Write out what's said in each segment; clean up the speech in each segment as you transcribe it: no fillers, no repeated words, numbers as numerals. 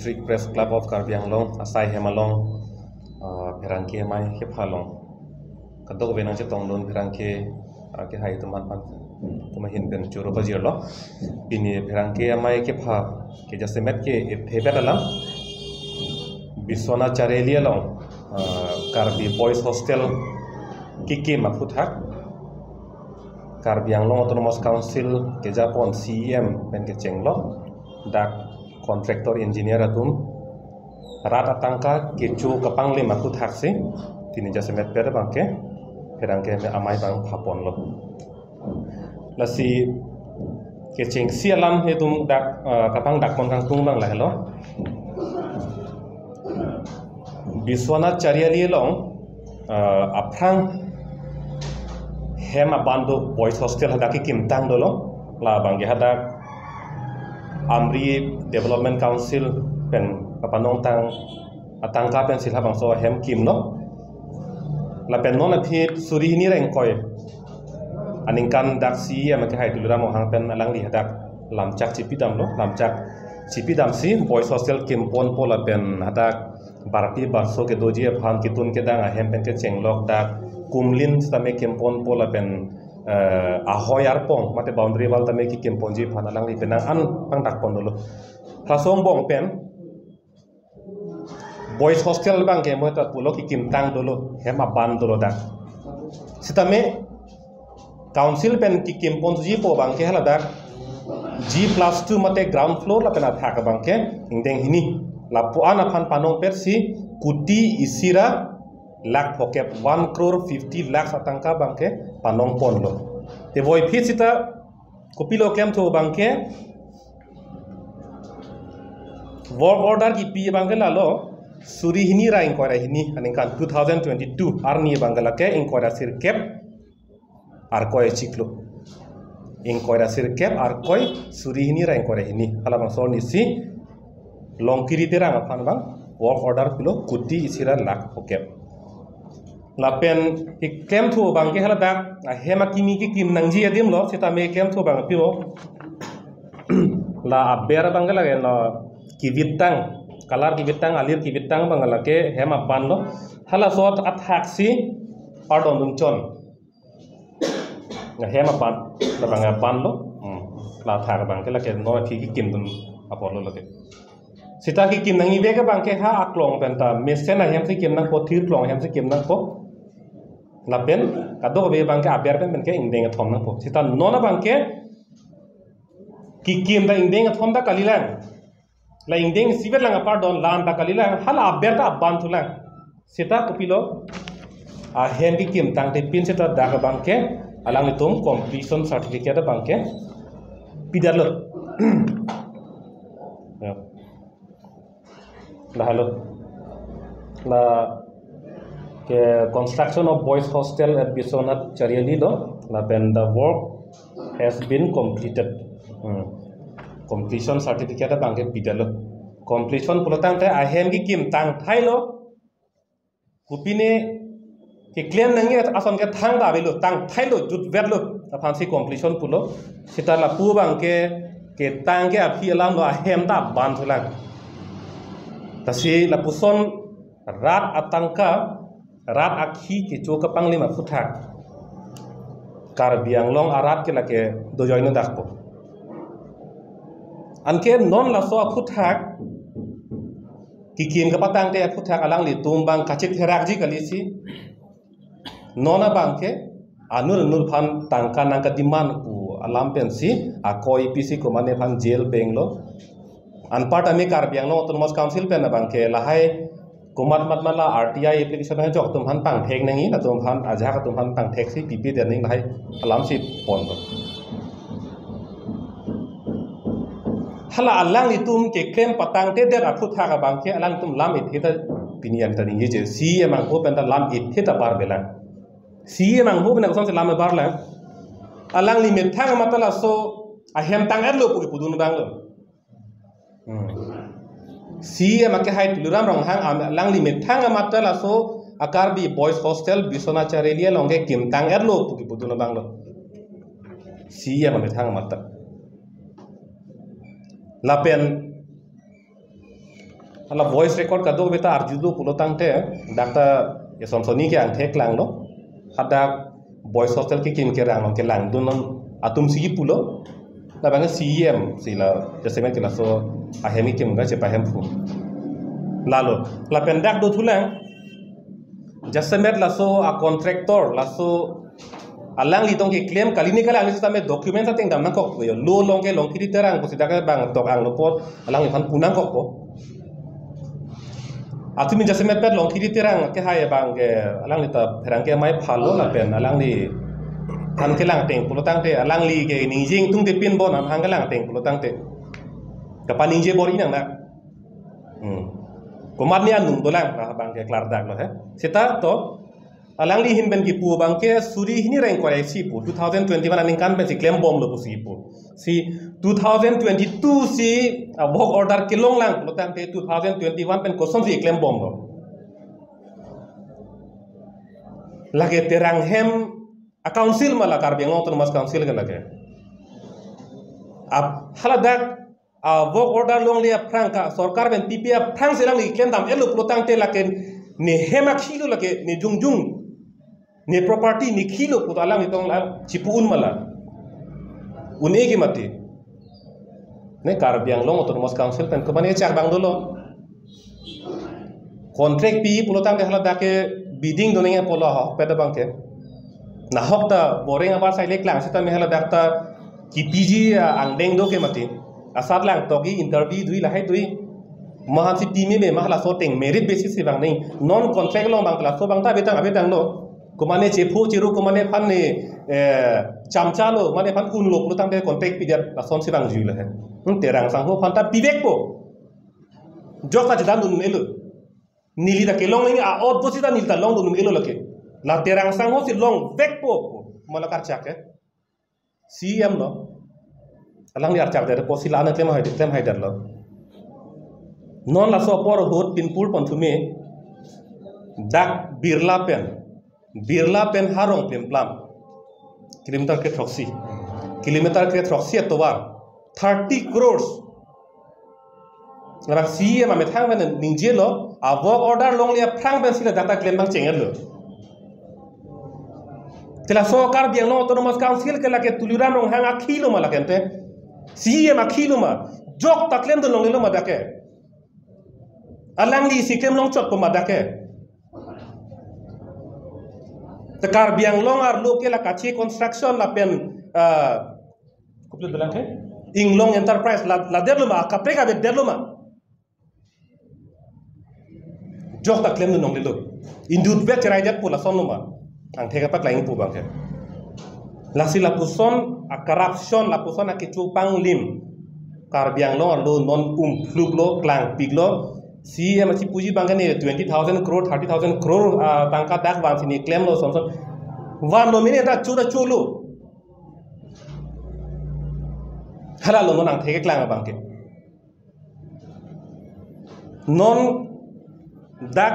District Press Club of Karbi Anglong asai hemalong perangke mai ke phalong kadok benang che tongdon perangke ke hai teman hin ben churo bajir lo ini perangke mai ke pha ke jasemet ke phebe dalam Biswana Charelia long Karbi Boys Hostel kiki mafuthak Karbi Anglong Autonomous Council ke Japon CEM ben ke chenglo dak kontraktor engineer atum rata tangka kecu kepang lima ku taksi tini jasa met pera bangke perangke me amai bang hapon lo lasi kecing sialam hitung dak kapang dak mon kang tung bang lah lo Biswana Charelia long aprang hema bando boys hostel hadaki kimtang dolo la bangge hadak Amri Development Council pen kapanong tang atangka pen silha bangso hem kim no la pen non aphit suri ni reng koi aningkan dak si am ke hai dulura mo hang pen alang li hadak lamchak chipidam lo lamchak chipidam si boys hostel kim pon pola pen hadak barpi barso ke doji phan kitun ke dang hem pen ke chenglok dak kumlin stame kim pon pola pen ahoy arpong mate boundary wall tame ki kemponji phanalang li penang an pang dak pon dolo khasong bong pen boys hostel bang ke mota pulo ki kimtang dolo hema ban dolo dak sitame council pen ki kemponji po bang ke hala dak G+2 mate ground floor la pena thak bang ke ingdeng hini la pu ana phan panong persi kuti isira lakh pokep 1 crore 50 lakhs atangka bangke panong pon lo te boy phitsita kopilo kem tho bangke work order ki pi bangela lo suri hini ra inquiry hini aninkan 2022 arni bangala ke inquiry sir kep ar koy chiklo inquiry sir kep ar koy suri hini ra inquiry hini hala bang so ni si longkiri terang aphan bang work order pilo kuti isira lakh pokep lapen kem thu bang ke hala dak hema kimi ki kim nangji adim lo sita me kem thu bang piro la aber bang la no kivitang kalar kivitang alir kivitang bang la ke hema ban lo hala sot athaksi pardon dum chon hema ban la bang ban lo la thar bang ke la ke no ki kim dum apolo la ke sita ki kim nangi be ke bang ke ha aklong penta mesen hem se kim nang ko thir klong hem se kim nang ko lapen kadok be bangke aber pen ke indeng thom nang po sita nona bangke kikim da indeng thom da kalilang la indeng sibet lang pardon lan da kalilang hala aber da ban thulang sita kopilo a hen ki kim tang te pin sita da bangke alang tum completion certificate bangke pidalo la halo la construction of boys hostel at Biswana Charelia lo when the work has been completed completion certificate bangke bidalo completion pulotang te ahem ki kim tang thailo kupine ki claim nangi ason ke thang da belo tang thailo jut verlo aphansi completion pulo sita la pu bangke ke tang ke aphi alam lo ahem da ban thulang tasi la puson rat atangka rat akhi ke choka pangli ma futhak Karbi Anglong arat ke lake dojoino dakpo anke non la so futhak kikin ka patang te futhak alang li tumbang kachit herak ji kalisi nona bangke anur nur phan tangka nangka diman pu alam pensi akoi pc ko mane phan jail benglo anpart ami Karbi Anglong Autonomous Council pen bangke lahai kumat mat mala RTI application hai jok tum han tang thek nangi na tum han aja ka tum han tang thek si pp den ning hai alam si pon do hala alang itum ke kem patang te der aphu tha ka bang ke alang tum lam it hita pinian ta ning je si emang ho pen ta lam it hita bar belang si emang ho pen ko son se lam bar lang alang li met thang matala so a hem tang adlo pu pudun bang lo si amake hai luram rong hang lang li met thang matala so Akarbi Boys Hostel Biswana Charelia longge kim tang erlo puki puduna banglo si amake thang matta lapen ala voice record ka do beta arjudo pulotang te dakta esonsoni ke angthek lang lo hada boys hostel ke kim ke rang ke lang dun atum si pulo la bang CM sila jasemen ke la so ahemi kim ga che pahem fu lalo la pendak do thulang jasemet la so a contractor la so alang li tong ke claim kali ni kala angis tame document sa ting dam na kok yo lo long ke long kiri terang ko sidaka bang tok ang lo pot alang li fan punang kok ko atumi jasemet pet long kiri terang ke haye bang ke alang li ta perang ke mai phalo la pen alang li han ke lang teng pulotang te alang li ke ningjing tung te pin bon hang ke lang teng pulotang te kapan ninje bor inang na komat ni anung dolang bang ke klar dak lo he sita to alang li hin ben ki pu bang ke suri hini reng ko si pu 2021 aning kan ben si claim bom lo si pu si 2022 si work order ke long lang pulotang te 2021 pen kosom si claim bom lo lage terang hem a council mala Karbiang autonomous council kan lage ab haladak work order long li franka sarkar ben PPF frank selang li claim dam elo pulotang te laken ne hema khilo lage ne jungjung ne property ni khilo putalang itong chipuun mala unegi mati ne Karbiang long autonomous council pen ko bani chak bang dolo contract pi pulotang de haladak ke bidding doninga polo ha peda bangke na hokta boring abar sai lek lang sita mehla dakta ki PG angdeng do ke mati asat lang togi interview dui la hai dui mahan si team me mahla so teng merit basis se bang nei non contract lo bang kla so bang ta betang lo kumane chepu chiru kumane phan ne chamcha lo mane phan un lo pulutang de contract pi der la son se bang ju la hai terang sang ho phan ta pibek po jok ta jadan dun elo nili da kelong ni a od bosi da nilta long dun elo lake la terang sang ho si long vek po malakar chak ke CM lo alang ni archak der po sila na claim hai der lo non la so por hot pinpul panthume dak birla pen harong plam kilometer ke troxy atobar 30 crores la CM ame thang ben ningje lo a work order long li phrang ben sila data claim bang chengel lo tela so Karbiang long autonomous council ke la ke tuliram rong hang akhilo ma la kente CM akhilo ma jok ta claim do long lo ma dake alang li si claim long chot ko ma dake te Karbiang long ar lo ke la kachi construction la pen couple de la ke inglong enterprise la derlo ma kapre ka derlo ma jok ta claim do long lo indut bet raidet pula sonoma ang thega pak laing pu bangke lasi la puson a corruption la puson a kichu pang lim Karbiang lo non fluglo klang piglo CM chi puji bangke ne 20,000 crore 30,000 crore tangka dak bang sini claim lo son wan lo mine da chulo hala lo non ang thega klang bangke non dak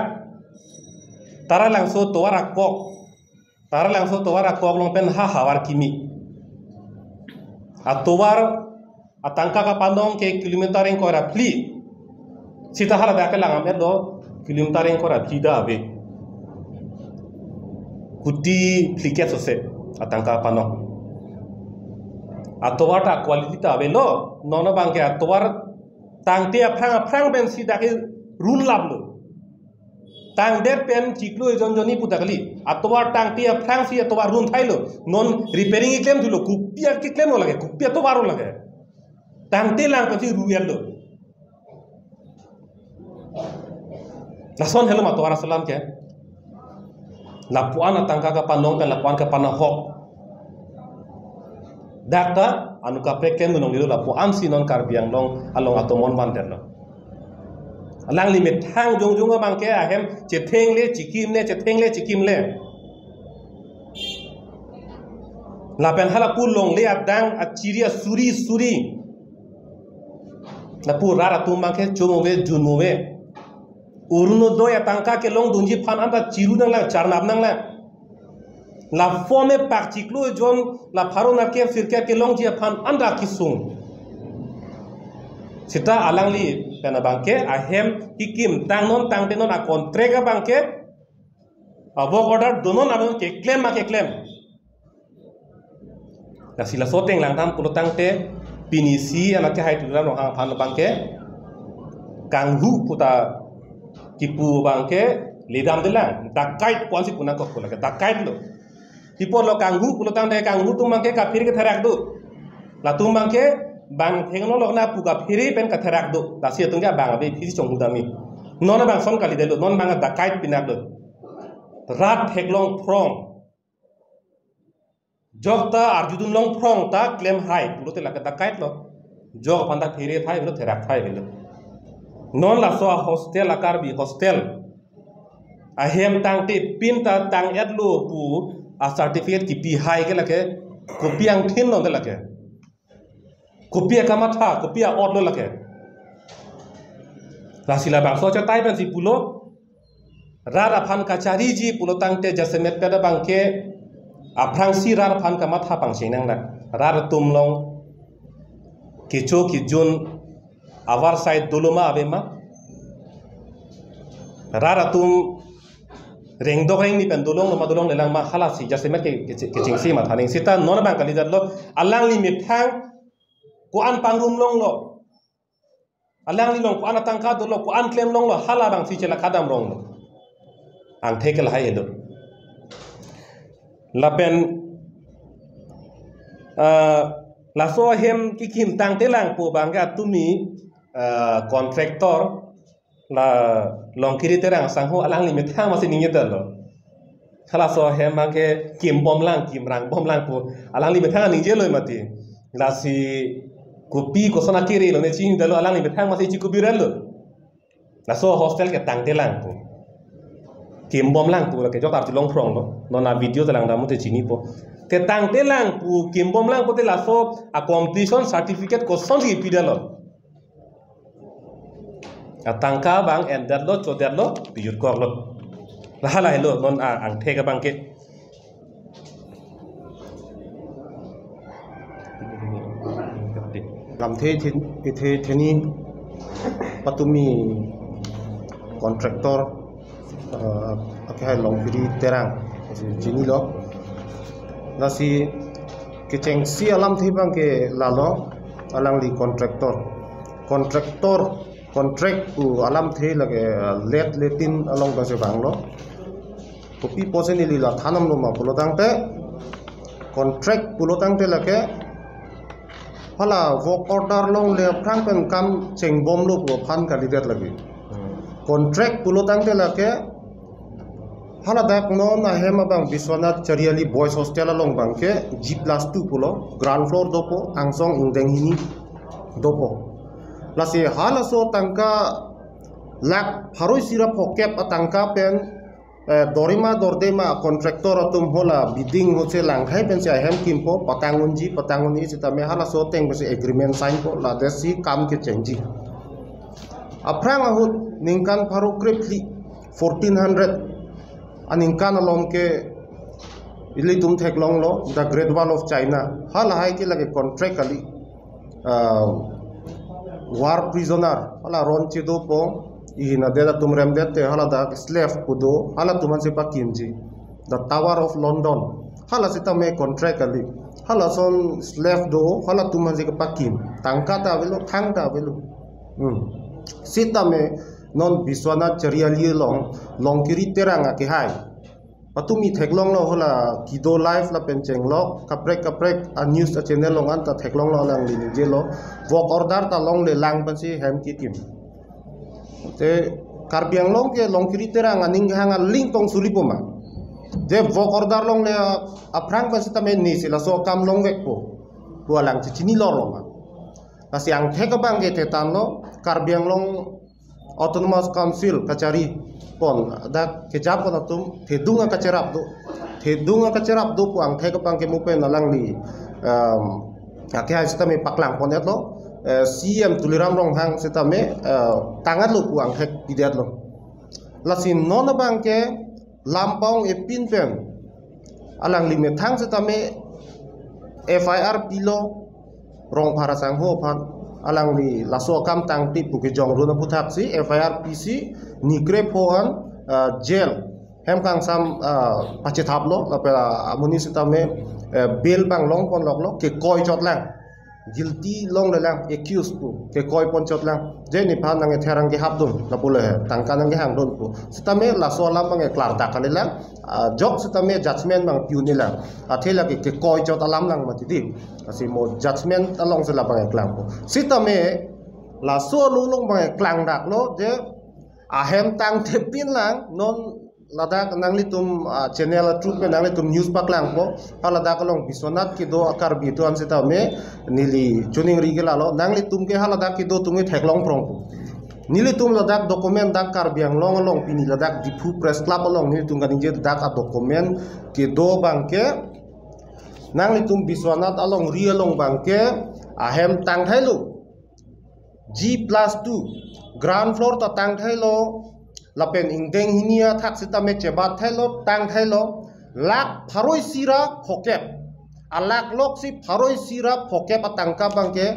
tara langso towara kok long pen hawar kimi atowar atangka ka pandong ke kilometer en kora pli sita hala da kala ngam do kilometer en kora pli da be kuti pliket sose atangka pandong atowar ta quality ta be lo nono bangke atowar tangte aprang ben sida ke rule lablo tang der pen chiklo ejonjoni putakali atowar tang tia fransi atowar run thailo non repairing claim dulo kupia ki claim no lage kupia to baro lage tang te lang pati ruelo la son helo matowar salam ke la puan tangka ka panong ka la puan ka pana hok dakta anuka peken no ngilo la puan si non Karbiang long along atomon bander lo alang limit hang jong bang ke ahem cheteng le chikim le la pen hala pul long le adang achiria suri la pur rara tum bang ke junove uruno do ya tangka ke long dunji phan anda chiru nang la charnab nang la forme particlo jon la pharo na ke sirke ke long ji phan anda kisung Sita alang li pena bangke ahem kikim tang non tang tenon a kontrega bangke work order donon abon ke claim ma ke claim la sila soteng lang tam pulutang te pinisi ama ke hai tulan no hang phan bangke kanghu puta kipu bangke lidam delang dakait ponsi punang ko pula dakait lo tipo lo kanghu pulutang te kanghu tum bangke kapir ke tharak du la tum bangke bang thengno lo na puga phiri pen ka tharak du la sia tungja bang abe phisi chong hudami non bang son kali delo non bang dakait pinak do rat theklong from jogta arjudun long from ta claim high pulote la ka dakait lo jog panda phiri thai lo tharak thai lo non la so hostel akar bi hostel ahem tang te pin ta tang edlo pu a certificate ki pi high ke lake kopi ang thin no de lake kopi kamatha kopi a od lo lake la sila bang so cha tai ban si pulo rara phan kachari ji pulo tang te jasemet peda bangke aprang si rara phan kamatha pang sinang na rara tumlong kicho kijun avar side doloma abema rara tum reng dogeng ni pendolong no madolong lelang ma halasi jasemet ke chingsi ma thaning sita non bang kali lo alang li mithang ko an pangrum long lo alang li long ko an tangka do lo ko an claim long lo hala bang si chela khadam rong lo ang thekel hai edo lapen la so hem ki kim tang telang po bangga tumi contractor la long kiri terang sangho alang li mithang ma sining yedal lo khala so hem ma ke kim bom lang kim rang bom lang po alang li mithang ning je loi mati la si kopi ko sona kiri lo ne ching dalo alang li mithang ma si chi kopi rel lo la so hostel ke tang telang po kim bom lang po la ke jok ar long prong lo no na video telang da mu te chini po ke tang telang po kim bom lang po te la so a completion certificate ko son ki pidalo atangka bang endat lo chodat lo piyut kor lo lahala hello non ang thega bang ke lam the ni patumi contractor akai long piri terang jini lo nasi keceng si alam the bang ke lalo alang li contract ku alam the lage let letin along base banglo kopi posen li la thanam no ma pulotang te contract pulotang te lage hala work order long le prang pen kam cheng bom lo ko phan ka lidet lagi contract pulotang te lage hala dak no na hema bang Biswanath Chariali boys hostel along bang ke G+2 pulo ground floor dopo angsong ingdeng hini dopo lasi hala so tangka lak haroi sira pokep atangka pen dorima dordema contractor atum hola bidding hoche langkai pen sia hem kimpo patangun ni sita me hala so teng bese agreement sign po la desi kam ke chenji aprang ahut ningkan pharu krepli 1400 aningkan alom ke ili tum thek long lo the great wall of China hala hai ke lage contract kali war prisoner hala ron chido po ihina deda tumrem dete hala da slave kudo hala tuman se pakimji the Tower of London hala sita me contract kali hala son slave do hala tuman se pakim tangka ta velo thang ta velo sita me non Biswanath Chariali long kiri teranga ke hai patumi theklong lo hola kido live la pencheng lo kaprek a news a channel long anta theklong lo lang li je lo work order ta long le lang pansi hem kikim te karbiang long ke long kiri teranga ning hanga link tong sulipoma je work order long le aprang pansi ta men ni sila so kam long vek po bualang chini lo ma kasi ang theka bang ke tetan lo karbiang long autonomous council kachari pon da kejap pon atum thedunga kacerap do puang theka pang ke mupen nalang li akya sistem paklang pon etlo CM tuliram rong hang sistem tangat lo puang thek pidat lo lasin non bang ke lampong epin pen alang li methang sistem FIR pilo rong parasang ho pan alang li laso kam tang ti pu ke jong ru na puthak si FIRPC ni kre phoan jail hem kang sam pache thap lo la pela amuni sita me bail bang long pon lok lo ke koi chot lang guilty long le lang accused pu ke koi pon chot lang je ni phan nang therang ke hap dun la pule tangka nang ke hang dun pu sita me laso lam bang klar ta kan lang jok sita me judgment bang piu ni lang athela ke koi chot alam lang ma ti di asi mo judgment along se la bang klang pu sita me laso lu long bang klang dak lo je ahem tang te pin lang non ladak nang litum channel truth pe nang litum news pak lang po haladak long bisonat ki do akar bi to an sita me nili chuning rigela lo nang litum ke haladak ki do tungi theklong prong po nili tum ladak document dak kar biang long long pini ladak dipu press club long nili tum ganing je dak a document ki do bangke nang litum bisonat along ri along bangke ahem tang thailu G+2 ground floor to tang thailo lapen ingdeng hinia thak sita me chebat thailo tang thailo lak pharoi sira phokep alak lok si pharoi sira phokep atangka bangke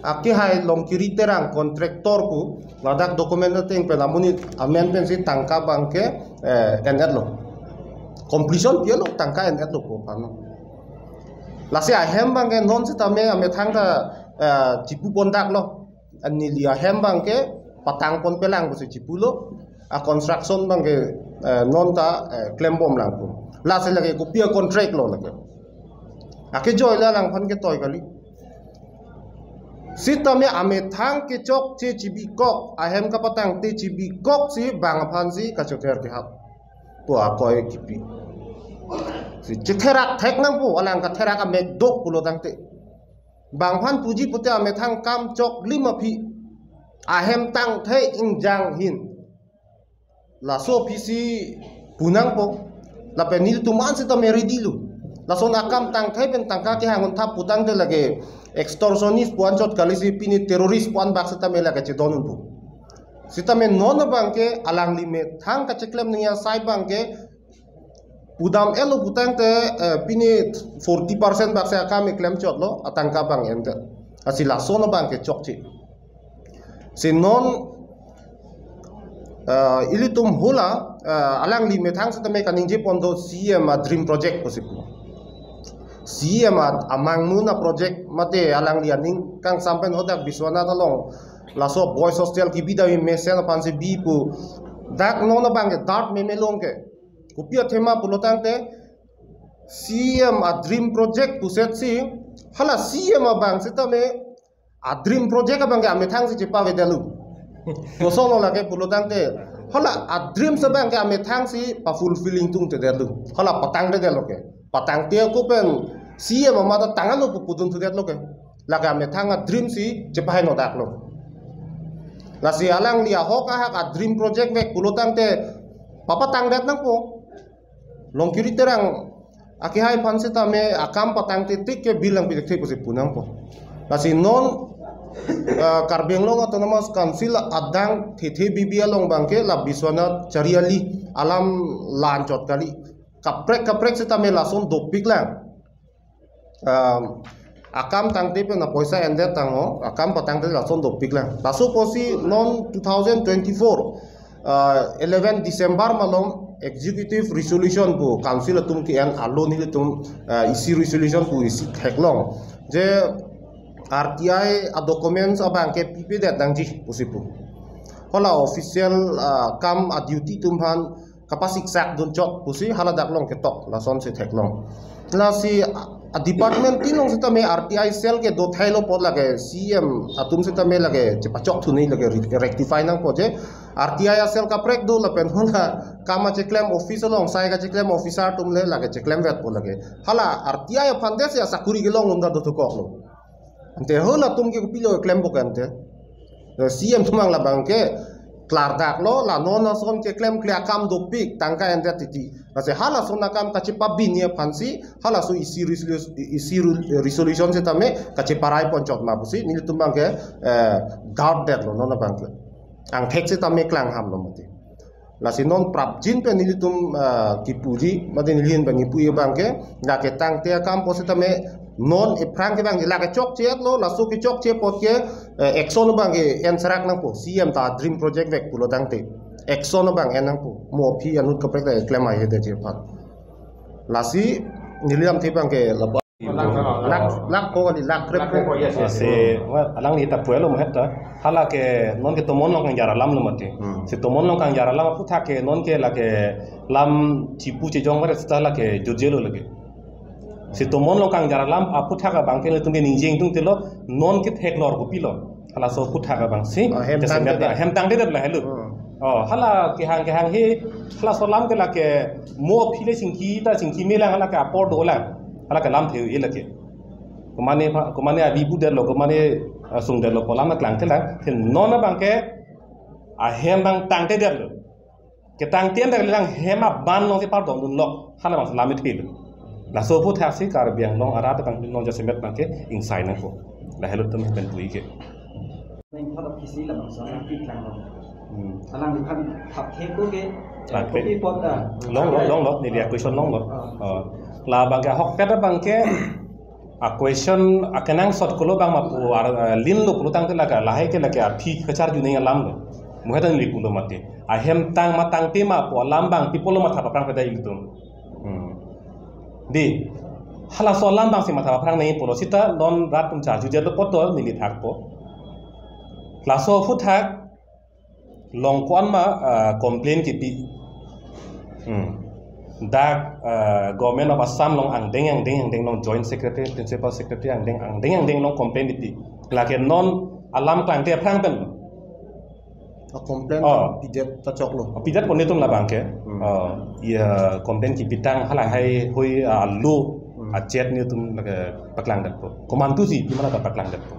aki hai longkiri terang kontraktor ku ladak dokumen teng pelamuni amendment si tangka bangke endet lo completion dia lo tangka endet lo ko pano lasi ahem bangke non sita me ame thangda jipu pondak lo ani lia hem bangke patang pon pelang bu si jipu lo a construction bangke non ta claim bom lang ko la se lage ko pia contract lo lage ake joy la lang phan ke toy kali sita me ame thang ke chok che chibi kok ahem ka patang te chibi kok si bang phan si ka choker ke hap po a koy kipi si chetherak thek nang po alang ka therak a me dok pulo dang te bang phan puji pute ame thang kam chok lima phi ahem tang the ingjang hin la so pisi punang po la penil tuman sita meri dilu la so nakam tang thai pen tangka ke hangon thap putang de lage extortionist puan chot kalisi pini terrorist puan bak sita me lage che donun pu sita me non bangke alang lime thang ka cheklem nia sai bangke pudam elo putang te pini 40% bak se akam klem chot lo atangka bang ente asila so no bangke chokchi se non ilitum hula alang li methang sita me kaning je pondo CM dream project posible CM amang muna project mate alang li aning kang sampen hodak biswana talong laso boys hostel ki bida me sen panse bi pu dak nona bangge dart me melong ke kupia thema pulotang te CM dream project puset si hala CM bang sita me dream project bangge amethang si chepa vedelu Kosong lagi pulutang te, hala dream sebang ke ame thang si pa fulfilling tung te delu, hala patang de delu ke, patang dia ko pen si ya mama ta tangan lo puputun tu delu ke, lagi ame thang dream si cepahin otak lo, lasi alang dia hoka hak dream project vek pulutang te, papa tang det nang po, long kiri terang, aki hai panse ta me akam patang te tik ke bilang bilik te pusi punang po, lasi non Karbeng long autonomous council adang thethe bibia long bangke la biswana chariali alam lanchot kali kaprek sita me lason dopik lang akam tangte pe na poisa ende tango akam patang te lason dopik lang laso posi non 2024 11 December malom executive resolution pu council tum ki an alo ni tum isi resolution pu isi theklong je RTI documents abang ke PP dat dangji pusipu. Hola official kam duty tumhan kapasik sak dun chot pusi hala daklong ketok lason se theklong. La si department tinong sita me RTI cell ke do thailo pod lage CM atum sita me lage chepachok thuni lage rectify nang poje RTI cell ka prek do la pen hola kama che claim office long sai ka che claim officer tum le lage che claim vet pod lage. Hala RTI phandes ya sakuri gelong unda do thukok lo. Ante hola tum ke pilo claim bokante CM tumang la bangke klar dak lo la nona son ke claim klia kam do pik tangka ente titi ase hala sona kam kache pabin ya fansi hala so isi resolution se tame kache parai ponchot ma busi ni tumbang ke guard dak lo nona bangke ang thek se tame klang ham lo mati la si non prap jin pe ni tum kipuji mate ni lin bangi puye bangke na ke tang te kam po se tame non e prang ke bang la ke chok che lo la so ke chok che pot ke Exxon bang ke enserak nang po CM ta dream project vek pulo tang te Exxon bang enang po mo phi anut ka prek ta claim ai he de je phat lasi niliam te bang ke lak ko di lak krep se alang ni ta puelo mohetta hala ke non ke tomon long kang jara lam lo mate se tomon long kang jara lam putha ke non ke la ke lam chipu che jong mare sta la ke jojelo lage se tomon long kang jara lam aputha ka bang ke tung ke ningjing tung te lo non ke thek lor ko pilo hala so putha ka bang si hem tang de la helu hala ke hang he hala so lam ke la ke mo phile singki me la hala ka por do la hala ka lam theu ilake kumane abi bu der lo kumane sung der lo polam klang te la then non bang ke a hem bang tang te der lo ke tang tien der lang hema ban lo se par dong dun lo hala bang lam thil la so put ha si kar biang long ara ta bang non ja semet bang ke ing sai na ko la helu tum ben tui ke nênเขาต้องพิสูจน์แล้วสอนที่กลางเราพลังที่พันขับเทก็เกก็ที่ปอดlong ni dia question long la bang ke hok pet bang ke a question akenang sot kulo bang ma pu lin lo kulo tang te la ka la hai ke la ke a phi khachar ju nei lam lo mu hedan li kulo mate a hem tang ma tang te ma po lam bang people ma tha prang pada iltum di hala so lam bang si ma tha prang nei polo sita non rat tum cha ju je lo potol ni li thak po la so fu thak long kwan ma complain ki pi dak government of Assam long ang deng long joint secretary principal secretary ang deng long complain di la ke non alam klang te prang pen complain pijet ta chok lo pijet pon tum la bang ke ya complain ki pitang hala hai hoi lu a chat ni tum la ke paklang dat po komandu si di mana ta paklang dat po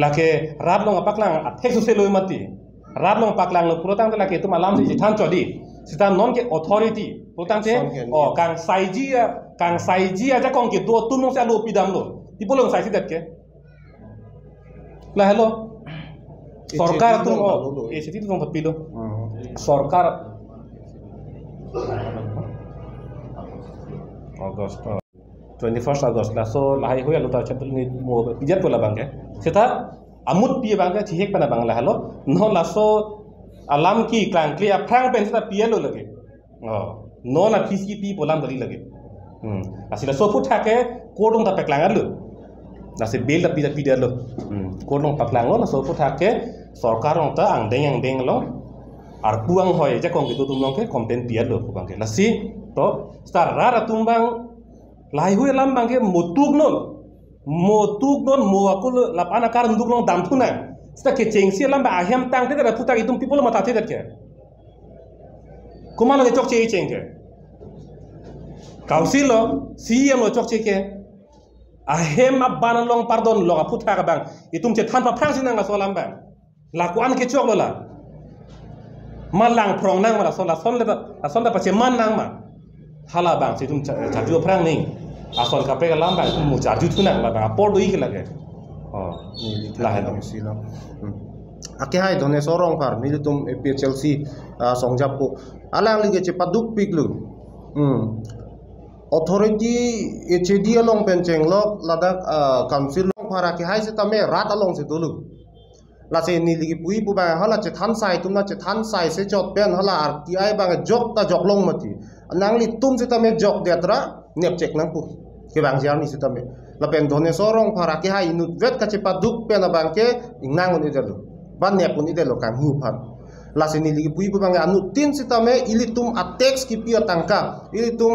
la ke rap long paklang a thek se lo mati rap long paklang lo puro tang la ke tum alam si than chodi sita non ke authority putang te kang saiji aja kong ke do tunong sa lo pidam lo ti bolong sai sidat ke la hello sarkar tum e siti tum pilo sarkar August 21st August la so lahai hoya lo ta chatul ni mo pijat pola bangke sita amut pi bangke chihek pana bangla hello no la so alam ki klang clear prang pen sita pielo lage no na PCP polam bali lage asila so put thake kodong ta peklang alu na se bel da pida lo kodong paklang lo na so put thake sarkar ong ta ang deng lo ar puang hoy ja kong gitu tumlong ke complain pielo ko bangke la si to star rara tumbang lai hu lam bangke motuk non mo akul lapana kar nduk non dam thuna sta ke chengsi lam ba ahem tang te da puta itum people mata te da ke kumalo ke chok che chengke council lo CM lo chok che ke ahem abana long pardon lo puta ka bang itum che than pa phang sinanga so lam bang la ku an ke chok lo la malang prong nang ma son da pa che man nang ma hala bang se tum cha ju prang ning asol ka pe ka lam bang mu cha ju thuna la bang por do i ke lage la hello sila ake hai done sorong par mi tum PHLC songjap ko alang lige che paduk piglu authority HD along pencheng lok ladak council long par ake hai se tame rat along se dulu la se ni ligi pui pu ba hala che than sai tum na che than sai se chot pen hala RTI ba jok ta jok long mati nang li tum se tame jok detra nep chek nang pu ke bang jar ni se tame la pen done sorong para ke hai nut vet ka che paduk pen bang ke ingnang ni delu ban nep ni delu kan hu phat la se ni ligi pui pu bang anu tin se tame ili tum atex ki pia tangka ili tum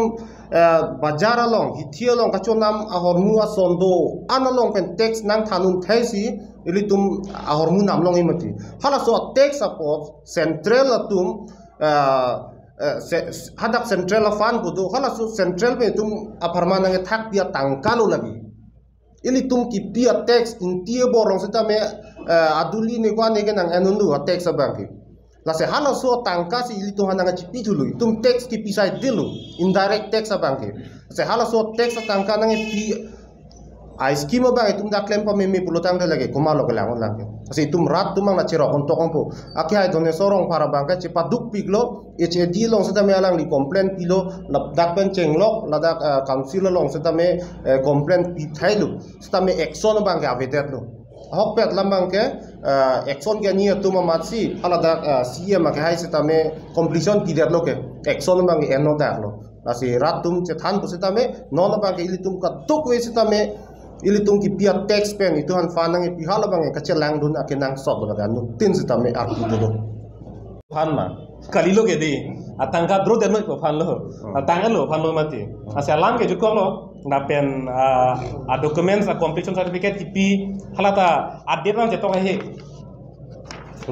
bajar along hithia long ka chonam ahormu asondo analong pen tax nang thanun thaisi ili tum ahormu namlong imati hala so tax support central atum hadak central fan kudu hala so central pe tum aparma nang thak pia tangkalo lagi ili tum ki pia tax intie borong sita me aduli ne kwa ne nang anundu tax abanki la se hala so tangka si ili tum hananga chipi thulu tum tax ki pisai dilu indirect tax abanki se hala so tax tangka nang pi ai scheme ba itum da claim pa me pulutang de lagi kumalo ke langon lagi asi itum rat tumang na chero on tokong po aki ai done sorong para bangka cepat duk piglo HAD long seta me alang li complain pilo na dak pen chenglok la dak council long seta me complain pi thailu seta me action bangka avedet lo hokpet lambang ke action ke ni tu mamatsi halada CM ke hai sitame completion period lo ke action bang eno dak lo lasi ratum che than pusitame non bang ke ilitum ka tok we sitame ilitum ki pia tax pen itu han fanang e pihala bang ka chelang dun akenang sot lo ga nu tin sitame aktu do fan ma kalilo ke di atangka dro den ko fan lo atanga lo fan lo mati asa lam ke jukko lo na pen a documents a completion certificate tipi halata update man jeto he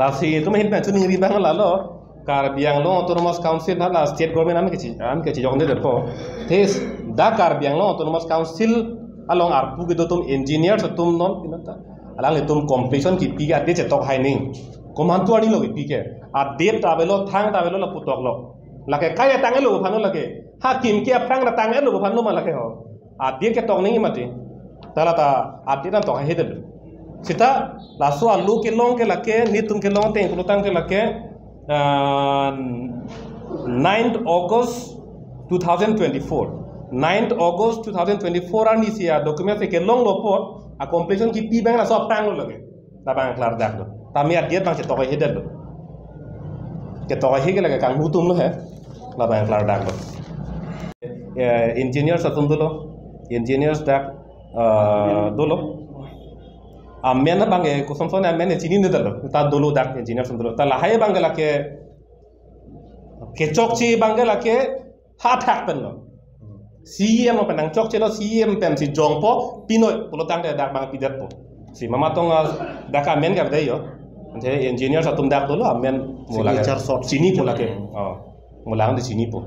lasi tu mahin pen chuni ri bang la lo kar biang lo autonomous council hala state government am ke chi jong de ko tes da kar biang lo autonomous council along arpu ke tum engineer tum non pinata alang tum completion ki pi ga de jeto hai ning komantu ani lo pi ke a date tabelo thang tabelo la putok lo lake kaya tangelo phano lake hakim ke phang na tangelo phano ma lake ho a date ke tok ning mati tala ta a date na tok he de sita laso alu ke long ke lake ni tum ke long te ko tang ke lake 9th August 2024 9th August 2024 ani sia document ke long lo pot a completion ki pi bang la so tang lo lake ta bang klar dak lo ta mi a date bang se tok he de lo ke to hi ke lage kang mutum lo he la bang klar dak lo engineers atum dolo engineers dak dolo amen bang e ko som sone amen chini ne dalo ta dolo dak engineers dolo ta la hay bang la ke chokchi bang la ke ha thak pen lo CM penang chokchi lo CM pen si jongpo pinoi pulo tang dak bang pidat po si mama tong dak amen ga dai yo jadi engineer satu dak dulu amen mulai sini pula ke, mulai di sini pun.